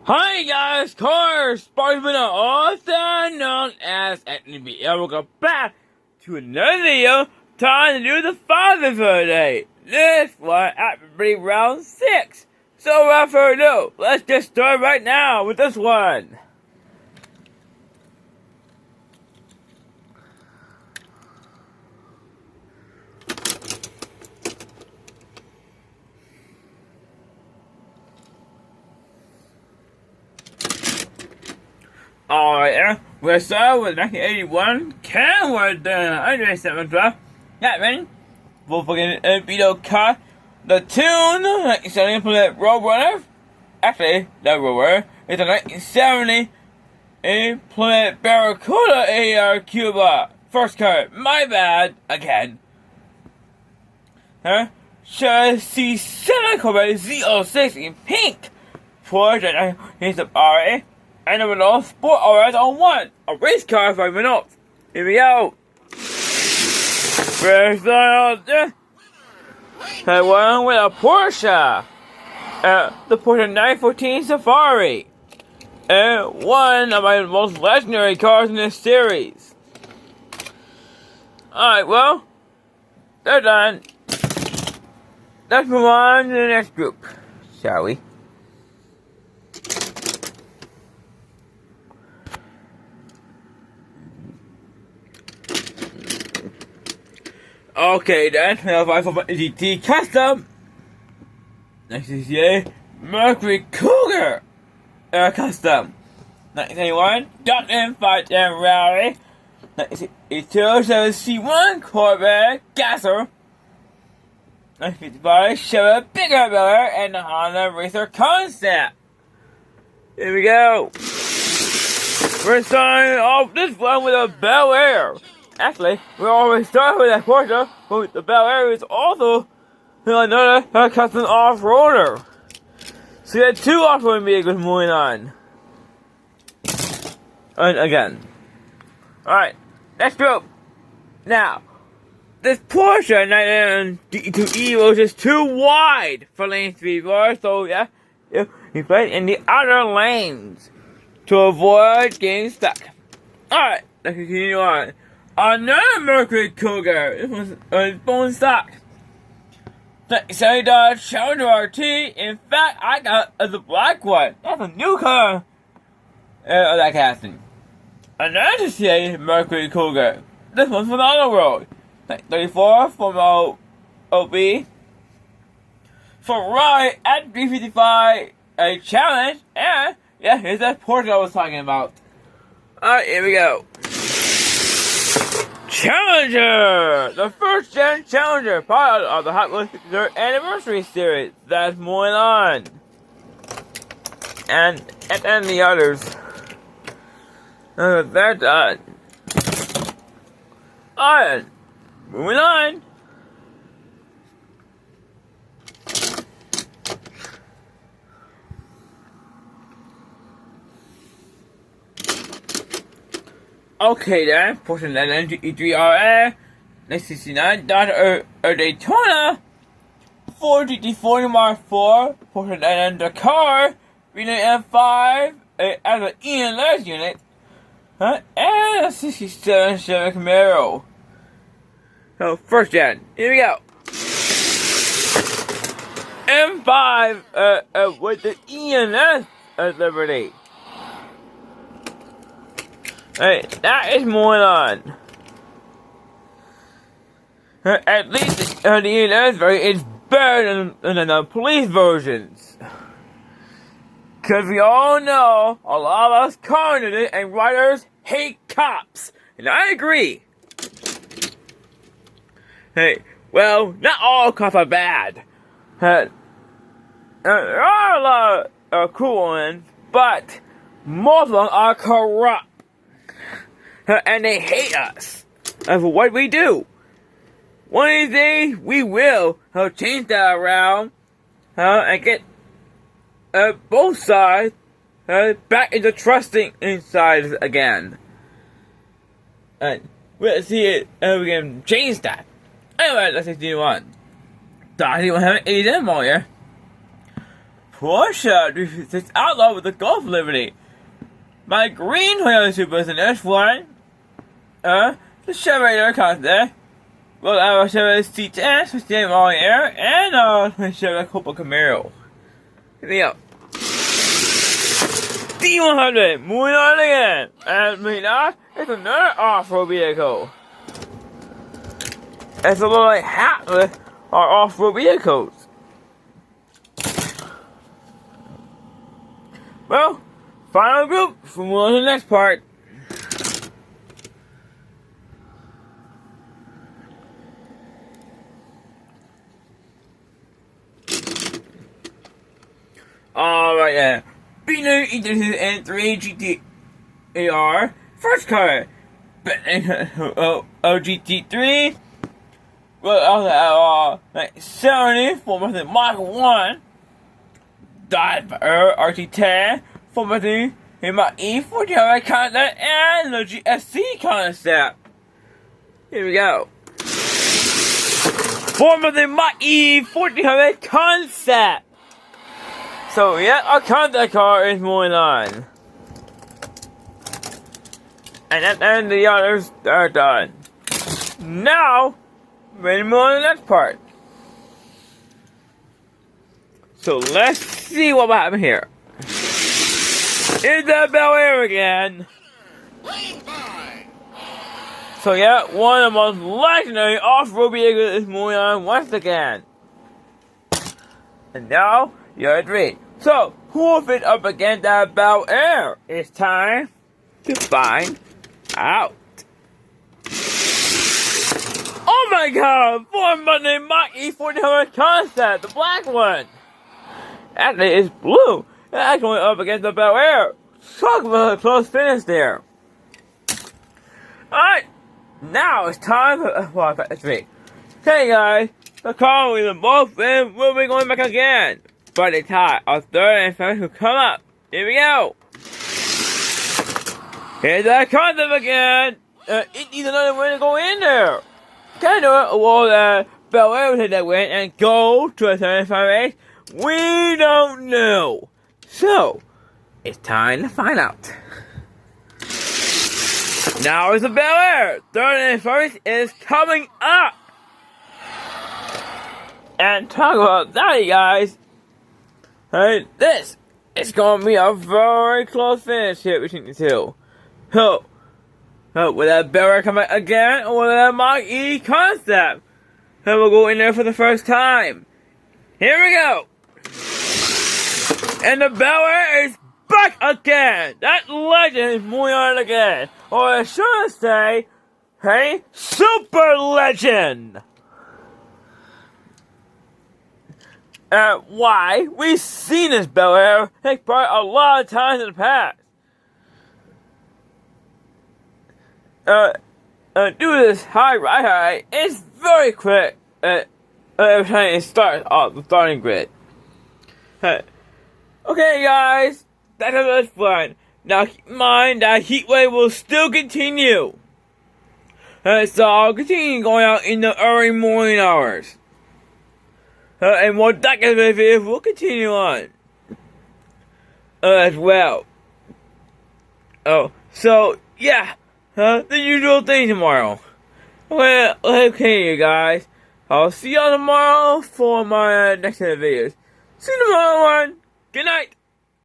Hi guys, Car Sportsman, also known as Anthony B. Welcome back to another video. Time to do the Father's Day. This one at round 6. So without further ado, let's get started right now with this one. Alright, we're starting with 1981 Kenworth 107 That means Volkswagen Beetle car. The tune 1970 implement Roadrunner. Actually, that Roadrunner is a 1970 implement Barracuda AR Cuba. First car, my bad, again. Chassis 7 Corvette Z06 in pink. Porsche is the RA. And a Renault Sport RS on 1. A race car for Renault. Here we go. First out there. I won with a Porsche. The Porsche 914 Safari. One of my most legendary cars in this series. Alright, well, they're done. Let's move on to the next group, shall we? Okay then, 5 GT Custom. Next is the Mercury Cougar Custom. 1991 Duncan 510 Rally. 1982 C1 Corvette Gasser. 1955 Chevy Bigger Miller and the Honda Racer Concept. Here we go. We're starting off this one with a Bel Air. Actually, we always start with that Porsche, but the Bel Air is also another custom off-roader. So you had 2 off-roading vehicles moving on. And again. Alright, next group. Now, this Porsche 992 Evo is just too wide for lane 3 cars, so yeah, you play in the outer lanes to avoid getting stuck. Alright, let's continue on. Another Mercury Cougar. This was bone stock. $70 Challenger RT. In fact, I got the black one. That's a new color of that casting. Another CA Mercury Cougar. This one's from the Auto Road. 34 from OB. Ferrari at 355 a Challenge. And yeah, here's that Porsche I was talking about. Alright, here we go. Challenger! The first gen Challenger, part of the Hot Wheels 53rd Anniversary Series. That's moving on. And the others. They're done. Alright, moving on. Okay then, Porsche 993 E3RA, 969 Dodge Daytona, Ford GT40 Mark IV, Porsche 900 Dakar, Renault M5, as an ELS unit, and a 67 Chevy Camaro. So, first gen, here we go. M5 with the ELS at Liberty. Hey, that is moving on. At least the ELS version is better than the police versions. Cause we all know a lot of us car and riders hate cops. And I agree. Hey, well, not all cops are bad. There are a lot of cool ones, but most of them are corrupt. And they hate us for what we do. One of these days, we will change that around and get both sides back into trusting inside again. And we'll see it, we can change that. Anyway, let's continue on. Dottie will have an 80 more here. Porsche 356 Outlaw with the Golf Liberty. My green Toyota Supra is an S1. The Chevrolet Concept. Well, I have a Chevrolet C10, 68 model air, and a Chevrolet Cobalt Camaro. Hit me up. D100, moving on again. And moving on, it's another off-road vehicle. It's a little like half with our off-road vehicles. Well, final group for moving on to the next part. Alright then. B-New E3 GT-AR. First car. GT3. Well, 70 for Mark 1. Dive RT10 for my E40 concept and the GSC concept. Here we go. For my E40 concept. So yeah, our concept car is moving on. And then the others are done. Now, ready to move on to the next part. So let's see what will happen here. It's the Bel Air again. So yeah, one of the most legendary off-road vehicles is moving on once again. And now, you're three. So, who will fit up against that Bel Air? It's time to find out. Oh my god! Formed by the Mach E40 concept, the black one! Actually, it's blue. That's going up against the Bel Air. Talk about a close finish there. Alright, now it's time for three. Okay guys, the car with them both and we'll be going back again. But the tie, our third and first will come up. Here we go. Here's that concept again. It needs another way to go in there. Can I do it? Well, Bel Air will take that win and go to a 75 race? We don't know. So, it's time to find out. Now it's the Bel Air. Third and first is coming up. And talk about that, you guys. Hey, this is going to be a very close finish here between the two. So, will that Bel Air come back again, or will that Mach E concept? And we'll go in there for the first time. Here we go. And the Bel Air is back again. That legend is moving on again. Or I should say, hey, super legend. Why? We've seen this Bel Air take part a lot of times in the past. Due to this high ride height, it's very quick every time it starts off the starting grid. Okay guys, that's how that's fun. Now keep in mind that heat wave will still continue. So I'll continue going out in the early morning hours. And more documentary videos will continue on. As well. Oh, so yeah. The usual thing tomorrow. Well, okay you guys. I'll see y'all tomorrow for my next set of videos. See you tomorrow, everyone. Good night.